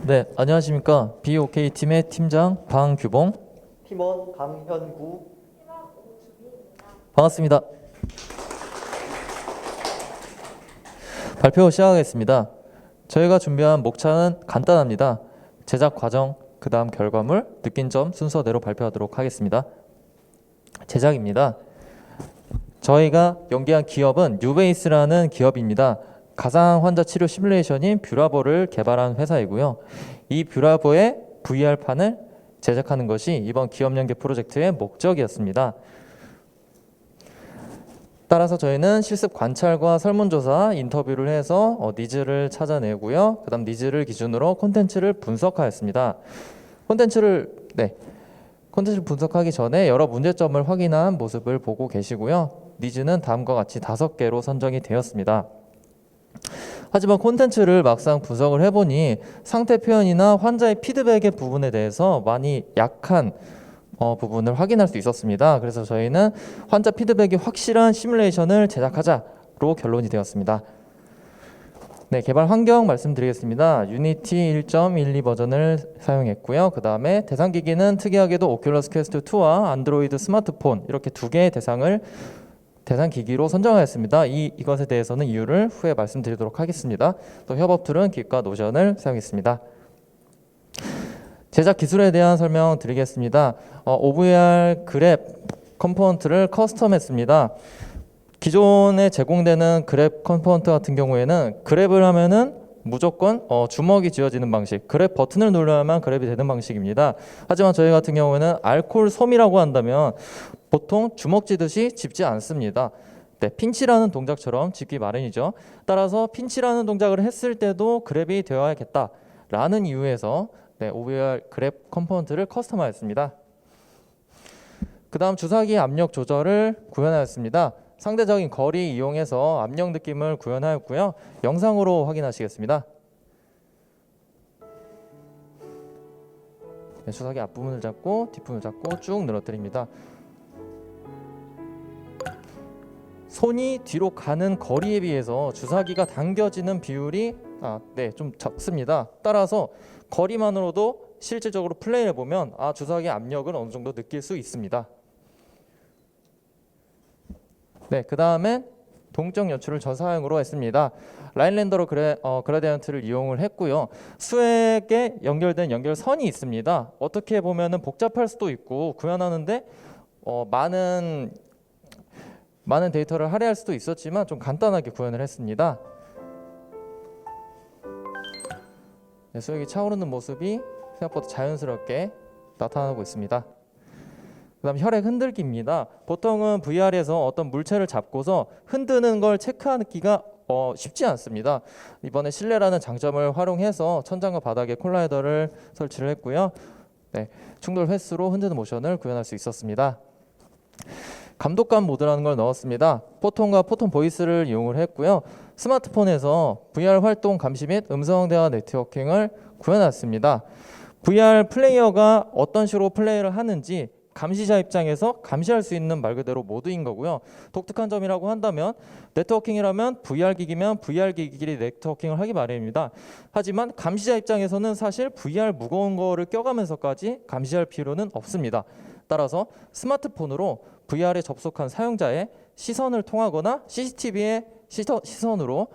네, 안녕하십니까. BOK 팀의 팀장 방규봉. 팀원 강현구. 반갑습니다. 발표 시작하겠습니다. 저희가 준비한 목차는 간단합니다. 제작 과정, 그 다음 결과물, 느낀 점 순서대로 발표하도록 하겠습니다. 제작입니다. 저희가 연계한 기업은 뉴베이스라는 기업입니다. 가상 환자 치료 시뮬레이션인 뷰라보를 개발한 회사이고요. 이 뷰라보의 VR판을 제작하는 것이 이번 기업 연계 프로젝트의 목적이었습니다. 따라서 저희는 실습 관찰과 설문조사, 인터뷰를 해서 니즈를 찾아내고요. 그 다음 니즈를 기준으로 콘텐츠를 분석하였습니다. 콘텐츠를 분석하기 전에 여러 문제점을 확인한 모습을 보고 계시고요. 니즈는 다음과 같이 5개로 선정이 되었습니다. 하지만 콘텐츠를 막상 분석을 해보니 상태 표현이나 환자의 피드백의 부분에 대해서 많이 약한 부분을 확인할 수 있었습니다. 그래서 저희는 환자 피드백이 확실한 시뮬레이션을 제작하자로 결론이 되었습니다. 네, 개발 환경 말씀드리겠습니다. 유니티 1.12 버전을 사용했고요. 그 다음에 대상 기기는 특이하게도 오큘러스 퀘스트 2와 안드로이드 스마트폰 이렇게 2개의 대상 기기로 선정하였습니다. 이것에 대해서는 이유를 후에 말씀드리도록 하겠습니다. 또 협업 툴은 깃과 노션을 사용했습니다. 제작 기술에 대한 설명 드리겠습니다. OVR 그랩 컴포넌트를 커스텀했습니다. 기존에 제공되는 그랩 컴포넌트 같은 경우에는 그랩을 하면은 무조건 주먹이 쥐어지는 방식, 그랩 버튼을 눌러야만 그랩이 되는 방식입니다. 하지만 저희 같은 경우에는 알코올 솜이라고 한다면 보통 주먹 쥐듯이 짚지 않습니다. 네, 핀치라는 동작처럼 짚기 마련이죠. 따라서 핀치라는 동작을 했을 때도 그랩이 되어야겠다라는 이유에서 OVR 그랩 컴포넌트를 커스텀하였습니다. 그 다음 주사기 압력 조절을 구현하였습니다. 상대적인 거리 이용해서 압력 느낌을 구현하였고요. 영상으로 확인하시겠습니다. 네, 주사기 앞부분을 잡고 뒷부분을 잡고 쭉 늘어뜨립니다. 손이 뒤로 가는 거리에 비해서 주사기가 당겨지는 비율이 좀 적습니다. 따라서 거리만으로도 실질적으로 플레이를 보면 주사기의 압력을 어느 정도 느낄 수 있습니다. 네, 그 다음엔 동적 연출을 저사양으로 했습니다. 라인 렌더로 그라디언트를 이용을 했고요. 수액에 연결된 연결선이 있습니다. 어떻게 보면은 복잡할 수도 있고 구현하는데 많은 데이터를 할애할 수도 있었지만 좀 간단하게 구현을 했습니다. 네, 수액이 차오르는 모습이 생각보다 자연스럽게 나타나고 있습니다. 그 다음 혈액 흔들기입니다. 보통은 VR에서 어떤 물체를 잡고서 흔드는 걸 체크하기가 쉽지 않습니다. 이번에 실내라는 장점을 활용해서 천장과 바닥에 콜라이더를 설치를 했고요. 네, 충돌 횟수로 흔드는 모션을 구현할 수 있었습니다. 감독감 모드라는 걸 넣었습니다. 포톤과 포톤 보이스를 이용을 했고요. 스마트폰에서 VR 활동 감시 및 음성 대화 네트워킹을 구현했습니다. VR 플레이어가 어떤 식으로 플레이를 하는지 감시자 입장에서 감시할 수 있는 말 그대로 모드인 거고요. 독특한 점이라고 한다면 네트워킹이라면 VR 기기면 VR 기기끼리 네트워킹을 하기 마련입니다. 하지만 감시자 입장에서는 사실 VR 무거운 거를 껴가면서까지 감시할 필요는 없습니다. 따라서 스마트폰으로 VR에 접속한 사용자의 시선을 통하거나 CCTV의 시선으로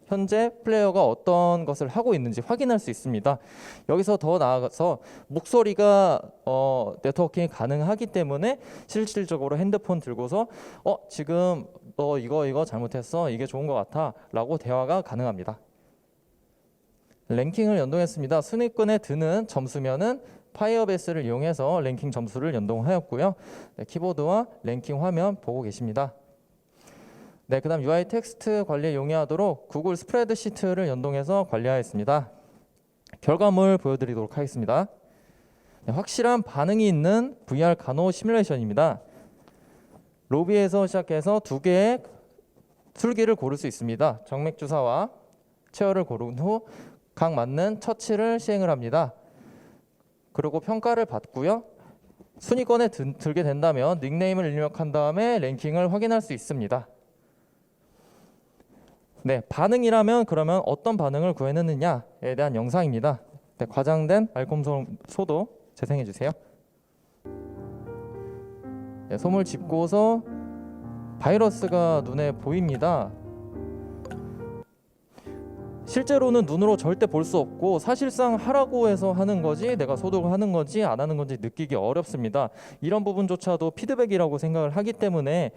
현재 플레이어가 어떤 것을 하고 있는지 확인할 수 있습니다. 여기서 더 나아가서 목소리가 네트워킹이 가능하기 때문에 실질적으로 핸드폰 들고서 지금 너 이거 잘못했어, 이게 좋은 것 같아 라고 대화가 가능합니다. 랭킹을 연동했습니다. 순위권에 드는 점수면은 파이어베이스를 이용해서 랭킹 점수를 연동하였고요. 네, 키보드와 랭킹 화면 보고 계십니다. 네, 그 다음 UI 텍스트 관리에 용이하도록 구글 스프레드시트를 연동해서 관리하였습니다. 결과물 보여드리도록 하겠습니다. 네, 확실한 반응이 있는 VR 간호 시뮬레이션입니다. 로비에서 시작해서 2개의 술기를 고를 수 있습니다. 정맥 주사와 체열을 고른 후 각 맞는 처치를 시행을 합니다. 그리고 평가를 받고요. 순위권에 들게 된다면 닉네임을 입력한 다음에 랭킹을 확인할 수 있습니다. 네, 반응이라면 그러면 어떤 반응을 구해냈느냐에 대한 영상입니다. 네, 과장된 알콩소도 재생해 주세요. 네, 솜을 짚고서 바이러스가 눈에 보입니다. 실제로는 눈으로 절대 볼 수 없고 사실상 하라고 해서 하는 거지 내가 소독을 하는 건지 안 하는 건지 느끼기 어렵습니다. 이런 부분조차도 피드백이라고 생각을 하기 때문에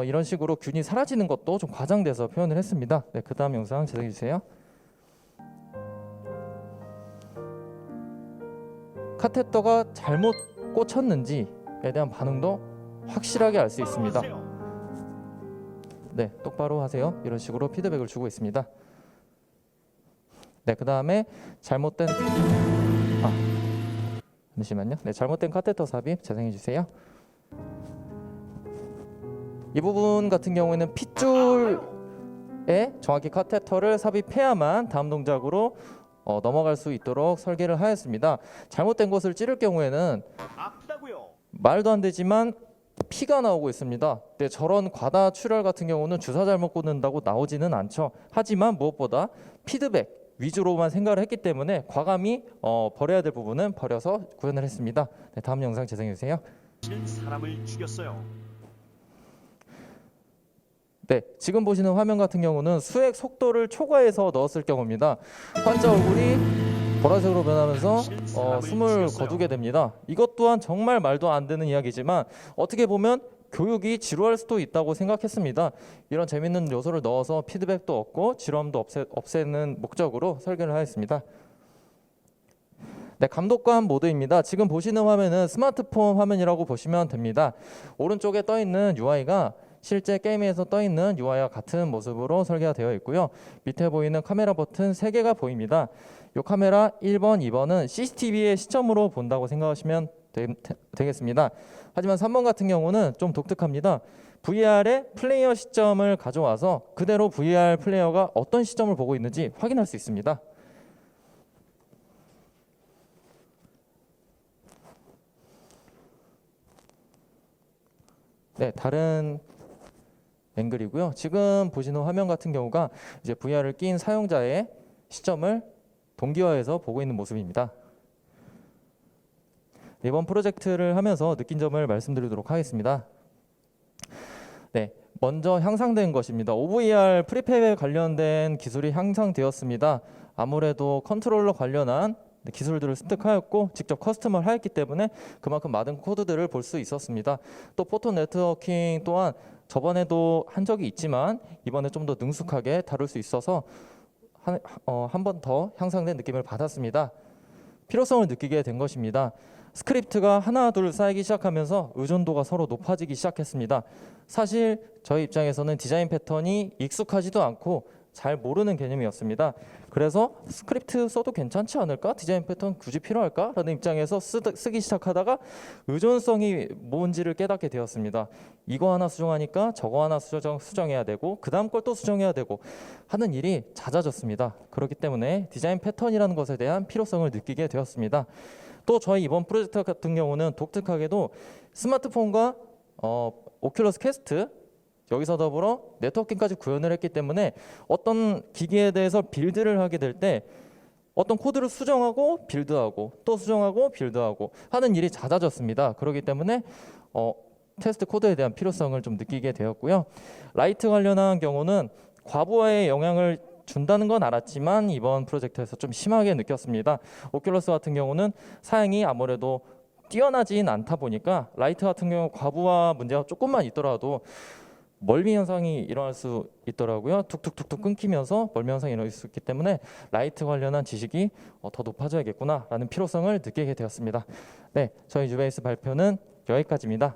이런 식으로 균이 사라지는 것도 좀 과장돼서 표현을 했습니다. 네, 그 다음 영상 재생해 주세요. 카테터가 잘못 꽂혔는지에 대한 반응도 확실하게 알 수 있습니다. 네, 똑바로 하세요. 이런 식으로 피드백을 주고 있습니다. 네, 그 다음에 잠시만요. 네, 잘못된 카테터 삽입 재생해 주세요. 이 부분 같은 경우에는 핏줄에 정확히 카테터를 삽입해야만 다음 동작으로 넘어갈 수 있도록 설계를 하였습니다. 잘못된 곳을 찌를 경우에는 말도 안 되지만 피가 나오고 있습니다. 네, 저런 과다 출혈 같은 경우는 주사 잘못 꽂는다고 나오지는 않죠. 하지만 무엇보다 피드백 위주로만 생각을 했기 때문에 과감히 버려야 될 부분은 버려서 구현을 했습니다. 네, 다음 영상 재생해 주세요. 사람을 죽였어요. 네, 지금 보시는 화면 같은 경우는 수액 속도를 초과해서 넣었을 경우입니다. 환자 얼굴이 보라색으로 변하면서 숨을 거두게 됩니다. 이것 또한 정말 말도 안 되는 이야기지만 어떻게 보면 교육이 지루할 수도 있다고 생각했습니다. 이런 재밌는 요소를 넣어서 피드백도 얻고 지루함도 없애는 목적으로 설계를 하였습니다. 네, 감독관 모드입니다. 지금 보시는 화면은 스마트폰 화면이라고 보시면 됩니다. 오른쪽에 떠 있는 UI가 실제 게임에서 떠 있는 UI와 같은 모습으로 설계가 되어 있고요. 밑에 보이는 카메라 버튼 3개가 보입니다. 이 카메라 1번, 2번은 CCTV의 시점으로 본다고 생각하시면 되겠습니다. 하지만 3번 같은 경우는 좀 독특합니다. VR의 플레이어 시점을 가져와서 그대로 VR 플레이어가 어떤 시점을 보고 있는지 확인할 수 있습니다. 네, 다른 앵글이고요. 지금 보시는 화면 같은 경우가 이제 VR을 낀 사용자의 시점을 동기화해서 보고 있는 모습입니다. 이번 프로젝트를 하면서 느낀 점을 말씀드리도록 하겠습니다. 네, 먼저 향상된 것입니다. OVR 프리팹에 관련된 기술이 향상되었습니다. 아무래도 컨트롤러 관련한 기술들을 습득하였고 직접 커스텀을 하였기 때문에 그만큼 많은 코드들을 볼 수 있었습니다. 또 포톤 네트워킹 또한 저번에도 한 적이 있지만 이번에 좀 더 능숙하게 다룰 수 있어서 한 번 더 향상된 느낌을 받았습니다. 필요성을 느끼게 된 것입니다. 스크립트가 하나 둘 쌓이기 시작하면서 의존도가 서로 높아지기 시작했습니다. 사실 저희 입장에서는 디자인 패턴이 익숙하지도 않고 잘 모르는 개념이었습니다. 그래서 스크립트 써도 괜찮지 않을까? 디자인 패턴 굳이 필요할까? 라는 입장에서 쓰기 시작하다가 의존성이 뭔지를 깨닫게 되었습니다. 이거 하나 수정하니까 저거 하나 수정해야 되고 그 다음 걸 또 수정해야 되고 하는 일이 잦아졌습니다. 그렇기 때문에 디자인 패턴이라는 것에 대한 필요성을 느끼게 되었습니다. 또 저희 이번 프로젝트 같은 경우는 독특하게도 스마트폰과 오큘러스 퀘스트 여기서 더불어 네트워킹까지 구현을 했기 때문에 어떤 기기에 대해서 빌드를 하게 될 때 어떤 코드를 수정하고 빌드하고 또 수정하고 빌드하고 하는 일이 잦아졌습니다. 그렇기 때문에 테스트 코드에 대한 필요성을 좀 느끼게 되었고요. 라이트 관련한 경우는 과부하에 영향을 준다는 건 알았지만 이번 프로젝트에서 좀 심하게 느꼈습니다. 오큘러스 같은 경우는 사양이 아무래도 뛰어나진 않다 보니까 라이트 같은 경우 과부하 문제가 조금만 있더라도 멀미 현상이 일어날 수 있더라고요. 툭툭툭툭 끊기면서 멀미 현상이 일어날 수 있기 때문에 라이트 관련한 지식이 더 높아져야겠구나라는 필요성을 느끼게 되었습니다. 네, 저희 뉴베이스 발표는 여기까지입니다.